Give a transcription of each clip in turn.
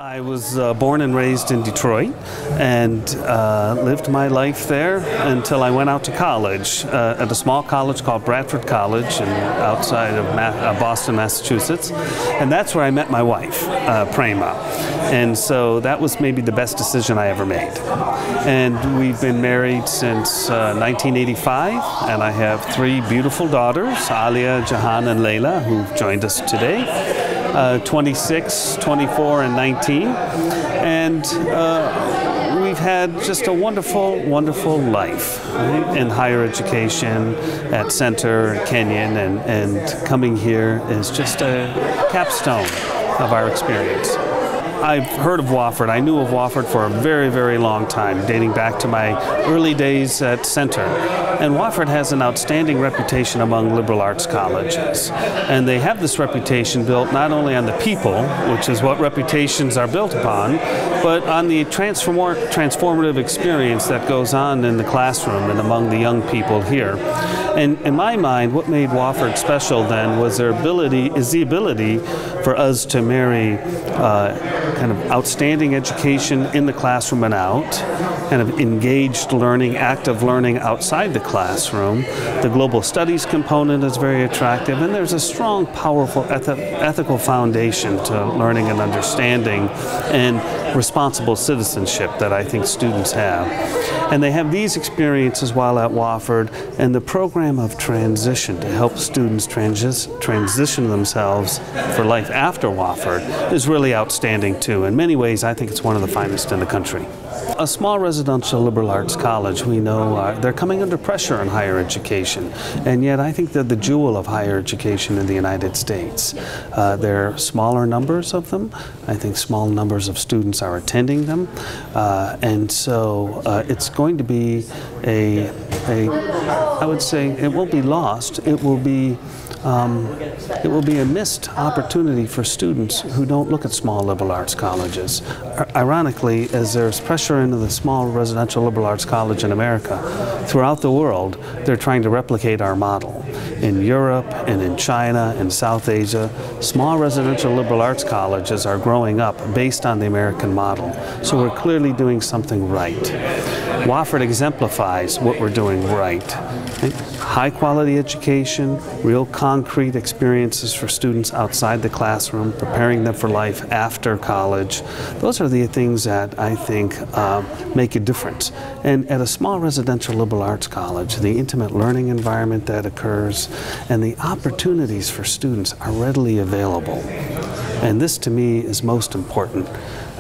I was born and raised in Detroit and lived my life there until I went out to college at a small college called Bradford College outside of Boston, Massachusetts. And that's where I met my wife, Prema. And so that was maybe the best decision I ever made. And we've been married since 1985, and I have three beautiful daughters, Alia, Jahan, and Layla, who've joined us today. 26, 24, and 19. And we've had just a wonderful, wonderful life, right? In higher education at Center, Kenyon, and coming here is just a capstone of our experience. I've heard of Wofford. I knew of Wofford for a very, very long time, dating back to my early days at Center. And Wofford has an outstanding reputation among liberal arts colleges. And they have this reputation built not only on the people, which is what reputations are built upon, but on the transformative experience that goes on in the classroom and among the young people here. And in my mind, what made Wofford special then was the ability for us to marry kind of outstanding education in the classroom and out, kind of engaged learning, active learning outside the classroom. The global studies component is very attractive, and there's a strong, powerful ethical foundation to learning and understanding and responsible citizenship that I think students have. And they have these experiences while at Wofford, and the program of transition to help students transition themselves for life after Wofford is really outstanding too. In many ways, I think it's one of the finest in the country. A small residential liberal arts college, we know they're coming under pressure in higher education, and yet I think they're the jewel of higher education in the United States. There are smaller numbers of them. I think small numbers of students are attending them, and so it's going to be I would say it won't be lost. It will be a missed opportunity for students who don't look at small liberal arts colleges. Ironically, as there's pressure into the small residential liberal arts college in America, throughout the world, they're trying to replicate our model. In Europe and in China and South Asia, small residential liberal arts colleges are growing up based on the American model. So we're clearly doing something right. Wofford exemplifies what we're doing right. High quality education, real concrete experiences for students outside the classroom, preparing them for life after college. Those are the things that I think make a difference. And at a small residential liberal arts college, the intimate learning environment that occurs and the opportunities for students are readily available. And this to me is most important.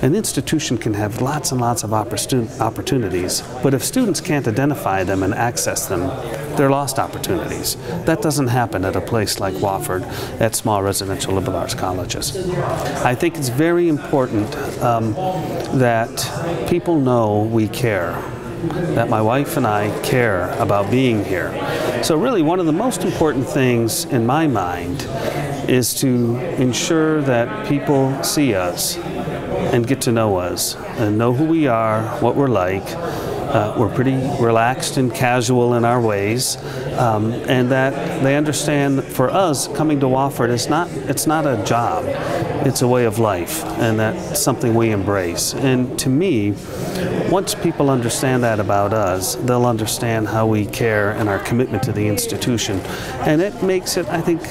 An institution can have lots and lots of opportunities, but if students can't identify them and access them, they're lost opportunities. That doesn't happen at a place like Wofford at small residential liberal arts colleges. I think it's very important that people know we care, that my wife and I care about being here. So really one of the most important things in my mind is to ensure that people see us and get to know us and know who we are, what we're like. We're pretty relaxed and casual in our ways, and that they understand that for us coming to Wofford it's not a job, it's a way of life, and that's something we embrace. And to me, once people understand that about us, they'll understand how we care and our commitment to the institution, and it makes it, I think,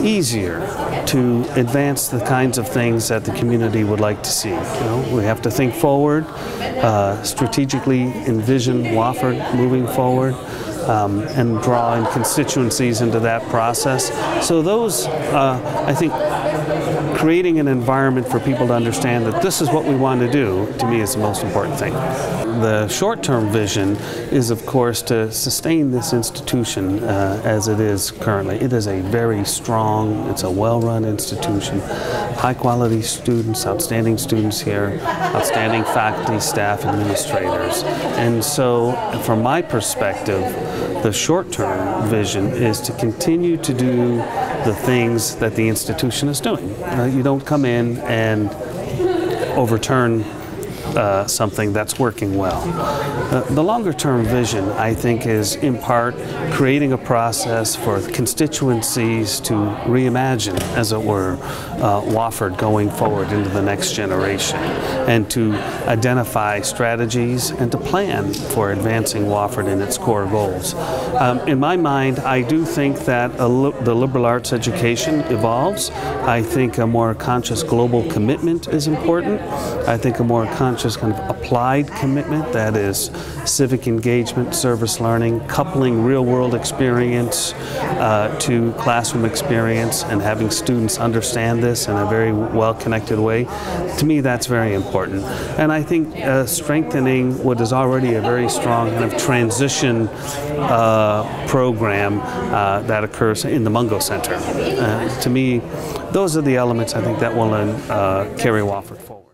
easier to advance the kinds of things that the community would like to see. You know, we have to think forward, strategically envision Wofford moving forward, and draw in constituencies into that process. So those, I think, creating an environment for people to understand that this is what we want to do, to me, is the most important thing. The short-term vision is, of course, to sustain this institution as it is currently. It is a very strong, it's a well-run institution, high-quality students, outstanding students here, outstanding faculty, staff, administrators. And so, from my perspective, the short-term vision is to continue to do the things that the institution is doing. You don't come in and overturn something that's working well. The longer-term vision, I think, is in part creating a process for constituencies to reimagine, as it were, Wofford going forward into the next generation, and to identify strategies and to plan for advancing Wofford in its core goals. In my mind, I do think that the liberal arts education evolves. I think a more conscious global commitment is important. I think a more conscious kind of applied commitment, that is civic engagement, service learning, coupling real-world experience to classroom experience and having students understand this in a very well-connected way. To me, that's very important. And I think strengthening what is already a very strong kind of transition program that occurs in the Mungo Center. To me, those are the elements I think that will carry Wofford forward.